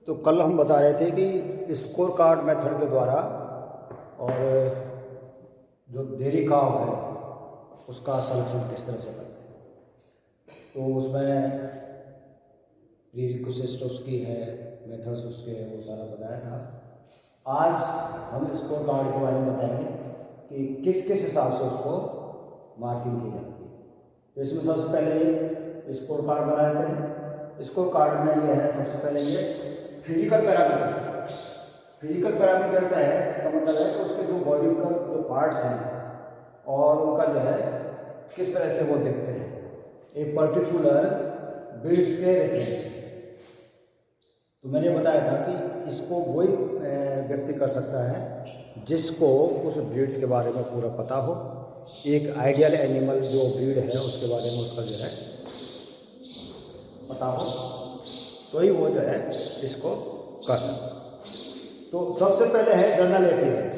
तो कल हम बता रहे थे कि स्कोर कार्ड मेथड के द्वारा और जो डेयरी काव है उसका सिलेक्शन किस तरह से करते हैं। तो उसमें प्रीरिक्विजिट्स उसकी है, मेथड्स उसके है, वो सारा बताया था। आज हम स्कोर कार्ड के बारे में बताएंगे कि किस किस हिसाब से उसको मार्किंग की जाती है। तो इसमें सबसे पहले स्कोर कार्ड बनाते हैं। स्कोर कार्ड में ये है, सबसे पहले ये फिजिकल पैरामीटर्स। फिजिकल पैरामीटर्स है, इसका मतलब है कि उसके जो बॉडी का जो पार्ट्स हैं और उनका जो है किस तरह से वो दिखते हैं एक पर्टिकुलर ब्रीड्स के रेफरेंस। तो मैंने बताया था कि इसको वही व्यक्ति कर सकता है जिसको उस ब्रीड्स के बारे में पूरा पता हो, एक आइडियल एनिमल जो ब्रीड है उसके बारे में उसका जो है पता हो, तो ही वो जो है इसको कर सकता है। तो सबसे पहले है जर्नल अपीयरेंस।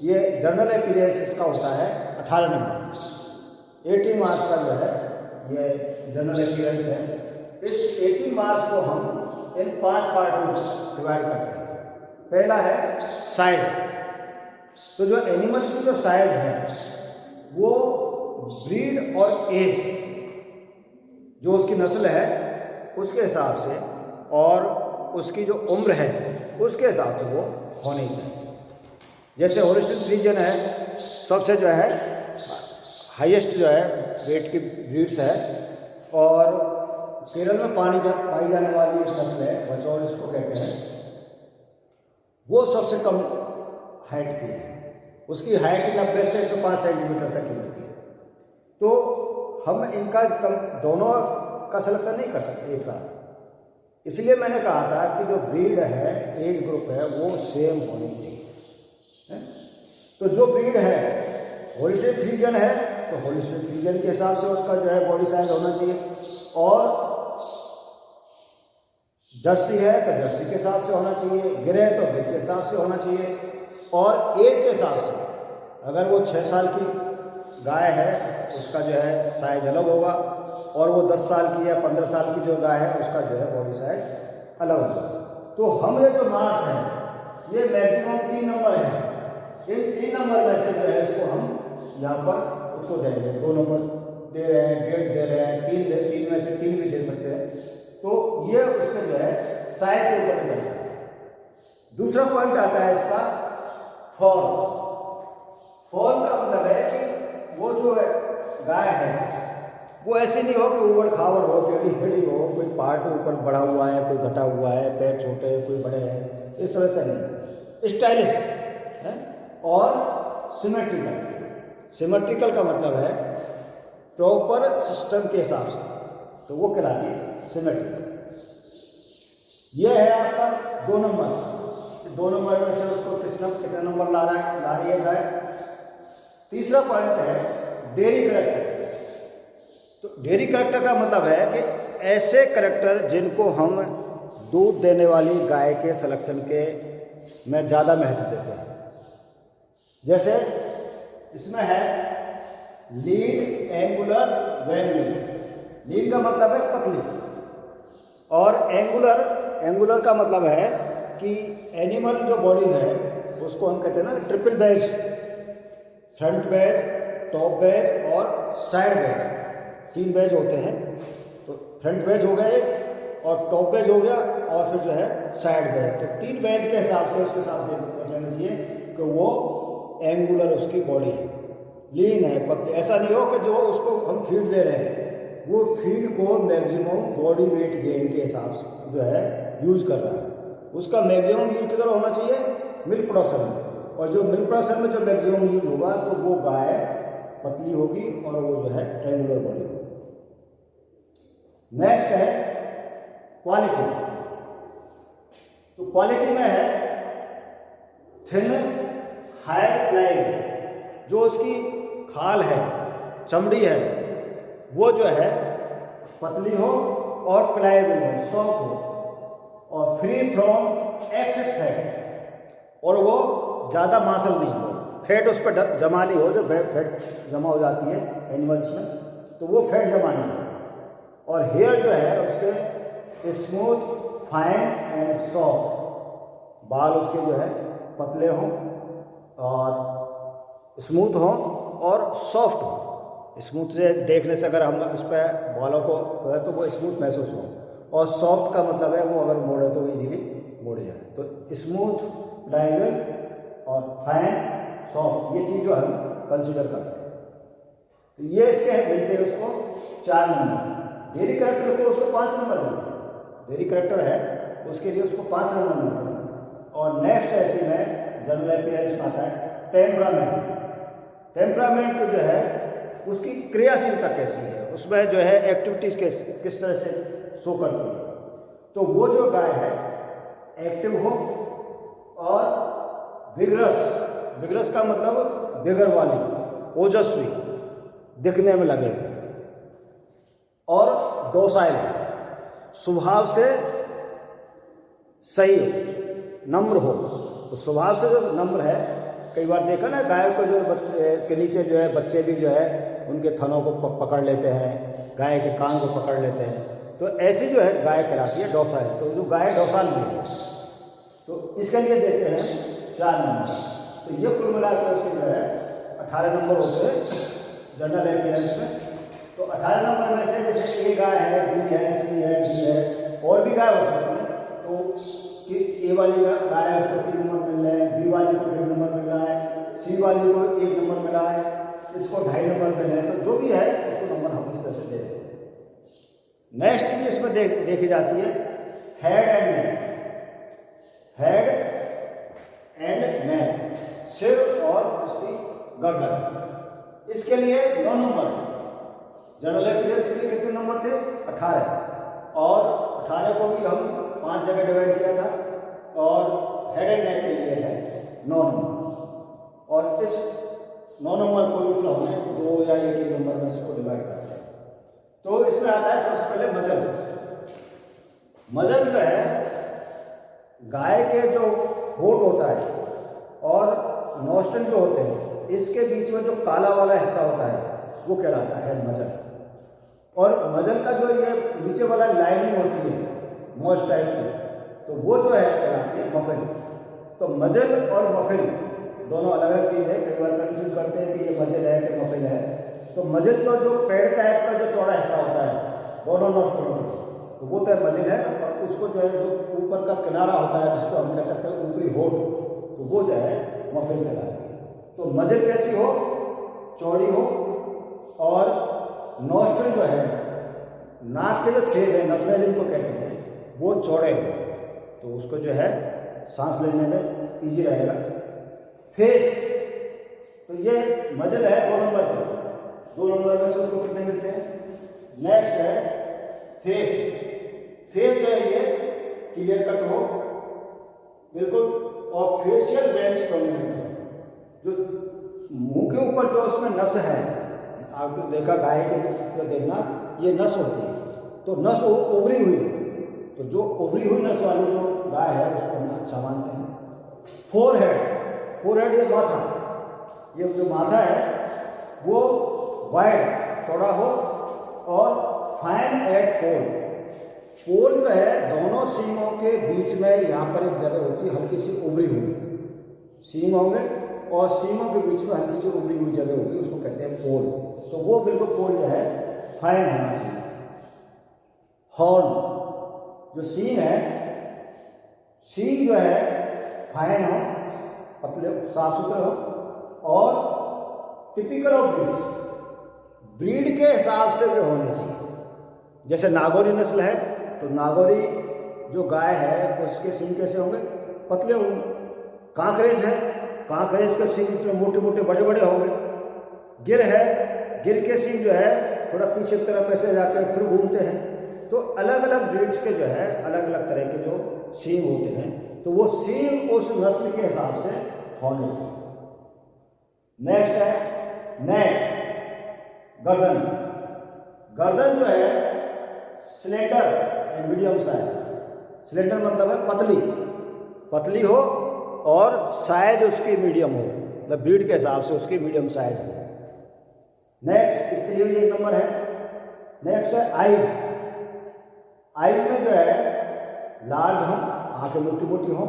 ये जर्नल अपीयरेंस इसका होता है 18 नंबर, 18 मार्क्स का जो है ये जर्नल अपीयरेंस है। इस 18 मार्क्स को हम इन 5 पार्ट में डिवाइड करते हैं। पहला है साइज। तो जो एनिमल की जो साइज है वो ब्रीड और एज, जो उसकी नस्ल है उसके हिसाब से और उसकी जो उम्र है उसके हिसाब से वो होनी चाहिए। जैसे होलिस्टिक रीजन है, सबसे जो है हाईएस्ट जो है वेट की ब्रीड्स है, और केरल में पाई जाने वाली नस्ल है बचौर इसको कहते हैं, वो सबसे कम हाइट की है। उसकी हाइट 90 से 105 सेंटीमीटर तक की होती है। तो हम इनका दोनों का सिलेक्शन नहीं कर सकते एक साथ, इसलिए मैंने कहा था कि जो ब्रीड है, एज ग्रुप है, वो सेम होनी चाहिए। तो जो ब्रीड है होलिस्टिक फ्रीजियन है तो होलिस्टिक फ्रीजियन के हिसाब से उसका जो है बॉडी साइज होना चाहिए, और जर्सी है तो जर्सी के हिसाब से होना चाहिए, गिर है तो गिर के हिसाब से होना चाहिए, और एज के हिसाब से अगर वो 6 साल की गाय है उसका जो है साइज अलग होगा, और वो 10 साल की या 15 साल की जो गाय है उसका जो है बॉडी साइज अलग होगा। तो हमारे जो मार्क्स हैं ये मैक्सिमम 3 नंबर है। इन 3 नंबर में से जो है इसको हम यहाँ पर उसको देंगे। 2 नंबर दे रहे हैं, 1.5 दे रहे हैं, 3 में से 3 भी दे सकते हैं। तो ये उसके जो है साइज के ऊपर जाता है। दूसरा पॉइंट आता है इसका फॉर्म। फॉर्म का मतलब है कि वो जो है गाय है वो ऐसी नहीं हो कि ऊबड़ खाबड़ हो, टेढ़ी मेढ़ी हो, कोई पार्ट ऊपर बढ़ा हुआ है, कोई घटा हुआ है, पैर छोटे है, कोई बड़े हैं, इस तरह से नहीं। स्टाइलिश है और सिमेट्रिकल। सिमेट्रिकल का मतलब है प्रॉपर सिस्टम के हिसाब से, तो वो कहलाती है सिमेट्रिकल। ये है आपका 2 नंबर। 2 नंबर में से उसको कितना नंबर ला रही है गाय। तीसरा पॉइंट है डेयरी करेक्टर। तो डेयरी करेक्टर का मतलब है कि ऐसे करेक्टर जिनको हम दूध देने वाली गाय के सिलेक्शन के में ज़्यादा महत्व देते हैं। जैसे इसमें है लीन, एंगुलर, वैंगुलर। लीन का मतलब है पतली, और एंगुलर का मतलब है कि एनिमल जो बॉडी है उसको हम कहते हैं ना triple badge, front badge, top badge और साइड बैज। 3 बैज होते हैं। तो फ्रंट बैज हो गए और टॉप बैज हो गया और फिर जो है साइड बैज। तो 3 बैज के हिसाब से उसके साथ देख लेना चाहिए कि वो एंगुलर उसकी बॉडी है, लीन है, पतली। ऐसा नहीं हो कि जो उसको हम फीड दे रहे हैं वो फीड को मैक्सिमम बॉडी वेट गेन के हिसाब से जो है यूज कर रहा है। उसका मैक्सिमम यूज किधर होना चाहिए? मिल्क प्रोडक्शन में। और जो मिल्क प्रोडक्शन में जो मैक्सिमम यूज होगा तो वो गाय पतली होगी और वो जो है एंगुलर बॉडी होगी। नेक्स्ट है क्वालिटी। तो क्वालिटी में है थिन, हार्ड प्लाई। जो उसकी खाल है, चमड़ी है, वो जो है पतली हो और प्लायबल हो, सॉफ्ट हो और फ्री फ्रॉम एक्सेस फैट, और वो ज़्यादा मांसल नहीं हो, फैट उस पर जमा नहीं हो। जो फैट जमा हो जाती है एनिमल्स में तो वो फैट जमा नहीं हो। और हेयर जो है उसके स्मूथ फाइन एंड सॉफ्ट, बाल उसके जो है पतले हों और स्मूथ हों और सॉफ्ट हों। स्मूथ से देखने से अगर हम उस पर बालों को तो वो स्मूथ महसूस हो, और सॉफ्ट का मतलब है वो अगर मोड़े तो इजीली मोड़े जाए। तो स्मूथ, डायगोनल और फाइन, सॉफ्ट, ये चीज़ जो हम कंसीडर करते हैं। तो ये इसके मिलते हैं उसको 4 नंबर। डेयरी कैरेक्टर को उसको 5 नंबर मिलते हैं। डेयरी कैरेक्टर है उसके लिए उसको 5 नंबर मिलते हैं। और नेक्स्ट ऐसे में जनरल अपीयरेंस में आता है टेम्परामेंट। टेम्परामेंट जो है उसकी क्रियाशीलता कैसी है, उसमें जो है एक्टिविटीज किस तरह से शो करती है। तो वो जो गाय है एक्टिव हो और विग्रस का मतलब विगर वाली, ओजस्वी, दिखने में लगे, और डोसाइल, स्वभाव से सही हो, नम्र हो। तो स्वभाव से जो नम्र है, कई बार देखा ना गाय को जो के नीचे जो है बच्चे भी जो है उनके थनों को पकड़ लेते हैं, गाय के कान को पकड़ लेते हैं, तो ऐसी जो है गाय कहलाती है डोसाइल। तो जो गाय डोसाइल भी है तो इसके लिए देते हैं 4 नंबर। तो ये कुल मिलाकर उसके जो है 18 नंबर होते हैं जनरल अपीयरेंस में। तो 18 नंबर में से जैसे ए गाय है, बी है, सी है, डी है, और भी गाय हो सकती है। तो कि ए वाली गाय है उसको 3 नंबर मिल रहे हैं, बी वाली को 1.5 नंबर मिल रहा है, सी वाली को 1 नंबर मिला है, इसको 2.5 नंबर मिल रहे हैं। तो जो भी है उसको नंबर हम इस तरह से दे देते हैं। नेक्स्ट चीज इसमें देखी जाती है head and neck. Head and neck, सिर और उसकी गर्दन। इसके लिए 9 नंबर। जनरल अपीयरेंस के लिए कितने नंबर थे? 18। और 18 को भी हम 5 जगह डिवाइड किया था। और हेड एंड नेक के लिए है 9 नंबर। और इस 9 नंबर को भी हमने 2 या 1 नंबर में इसको डिवाइड करते हैं। तो इसमें आता है सबसे पहले मजल। मजल जो है गाय के जो होठ होता है और नोस्ट्रल जो होते हैं, इसके बीच में जो काला वाला हिस्सा होता है वो कहलाता है मजल। और मजल का जो ये नीचे वाला लाइनिंग होती है मोस्ट टाइप की, तो वो जो है कहलाती है मफिल। तो मजल और मफिल दोनों अलग अलग चीज़ है। कई बार कंफ्यूज करते हैं कि ये मजल है कि मफिल है। तो मजल तो जो पेड़ टाइप का जो चौड़ा हिस्सा होता है दोनों नोस्ट्रल के, तो वो तो मजल है। और उसको जो है जो ऊपर का किनारा होता है जिसको हम कह सकते हैं ऊपरी होठ, तो वो जो है मफिल कहलाती है। तो मजल कैसी हो? चौड़ी हो, और नोस्ट्रल जो है नाक के जो छेद है, नथुने जिनको कहते हैं, वो चौड़े हो, तो उसको जो है सांस लेने में इजी रहेगा। फेस, तो ये मजल है 2 नंबर पर। 2 नंबर में से उसको कितने मिलते हैं? नेक्स्ट है फेस। फेस जो है ये क्लियर कट हो बिल्कुल, और फेशियल वेन्स प्रोमिनेंट है। जो मुंह के ऊपर जो उसमें नस है, आपको देखा गाय के देखना, ये नस होती है, तो नस उभरी हुई, तो जो उभरी हुई नस वाली जो गाय है उसको हम अच्छा मानते हैं। फोरहेड ये माथा, ये जो माथा है वो वाइड, चौड़ा हो, और फाइन एट पोल। पोल जो है दोनों सींगों के बीच में यहाँ पर एक जगह होती है हल्की सी उभरी हुई। सींग होंगे और सींगों के बीच में हल्की सी उभरी हुई जगह होगी, उसको कहते हैं पोल। तो वो बिल्कुल पोल जो है फाइन होना चाहिए। हॉर्न, जो सींग है, सींग जो है फाइन हो, पतले, साफ सुथरे हो, और टिपिकल ऑफ ब्रीड के हिसाब से भी होने चाहिए। जैसे नागौरी नस्ल है तो नागौरी जो गाय है उसके सींग कैसे होंगे? पतले होंगे। कांकरेज है, कांकरेज के सींग इतने मोटे मोटे बड़े बड़े होंगे। गिर है, गिर के सींग जो है थोड़ा पीछे की तरफ ऐसे जाकर फिर घूमते हैं। तो अलग अलग ब्रीड्स के जो है अलग अलग तरह के जो सींग होते हैं, तो वो सींग उस नस्ल के हिसाब से होने चाहिए। नेक्स्ट है नेक, गर्दन। गर्दन जो है स्लेंडर मीडियम साइज। स्लेंडर मतलब है पतली, पतली हो और साइज उसकी मीडियम हो, मतलब ब्रीड के हिसाब से उसकी मीडियम साइज हो। नेक्स्ट, इसके लिए भी 1 नंबर है। नेक्स्ट है आइज। आइज में जो है लार्ज हों, आंखें मोटी मोटी हों,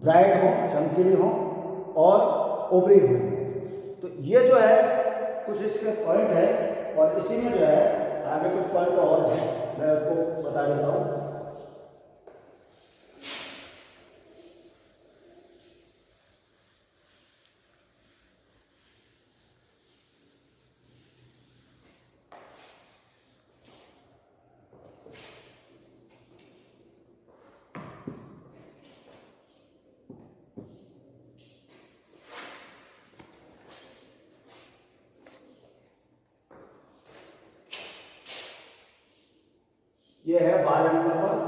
ब्राइट हों, चमकीली हों और उभरी हुई। तो ये जो है कुछ इसके पॉइंट है, और इसी में जो है आगे कुछ पॉइंट और है, मैं आपको बता देता हूँ। ये है 12 नंबर पर।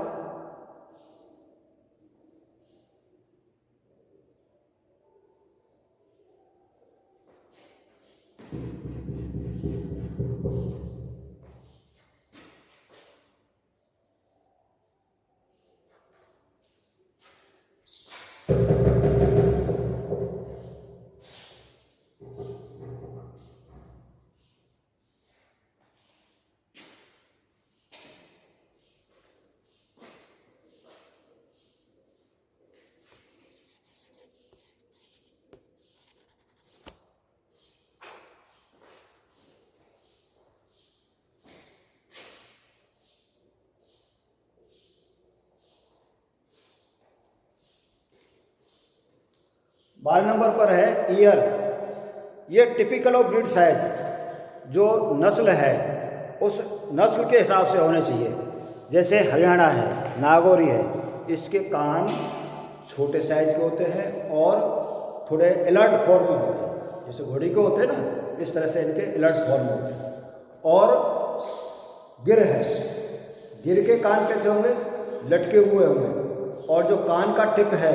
बारह नंबर पर है ईयर। ये टिपिकल ऑफ ब्रीड साइज, जो नस्ल है उस नस्ल के हिसाब से होने चाहिए। जैसे हरियाणा है, नागौरी है, इसके कान छोटे साइज के होते हैं और थोड़े अलर्ट फॉर्म में होते हैं, जैसे घोड़ी के होते हैं ना, इस तरह से इनके अलर्ट फॉर्म में होते हैं। और गिर है, गिर के कान कैसे होंगे? लटके हुए होंगे, और जो कान का टिप है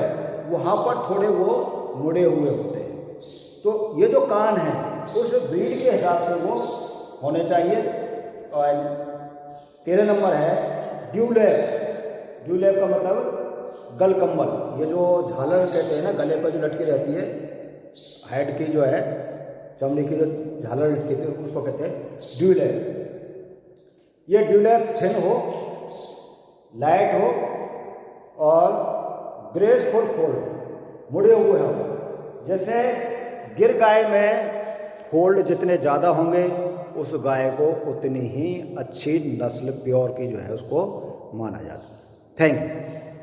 वहाँ पर थोड़े वो मुड़े हुए होते हैं। तो ये जो कान है उस ब्रीड के हिसाब से वो होने चाहिए। और 13 नंबर है ड्यूलैब। ड्यूलैब का मतलब गलकम्बल। ये जो झालर कहते हैं ना, गले पर जो लटकी रहती है, हेड की जो है चमड़ी की जो झालर लटकी थी उसको कहते हैं ड्यूलैब। ये ड्यूलैब थिन हो, लाइट हो और ग्रेसफुल फोल्ड, मुड़े हुए हों। जैसे गिर गाय में फोल्ड जितने ज़्यादा होंगे उस गाय को उतनी ही अच्छी नस्ल प्योर की जो है उसको माना जाता है। Thank you.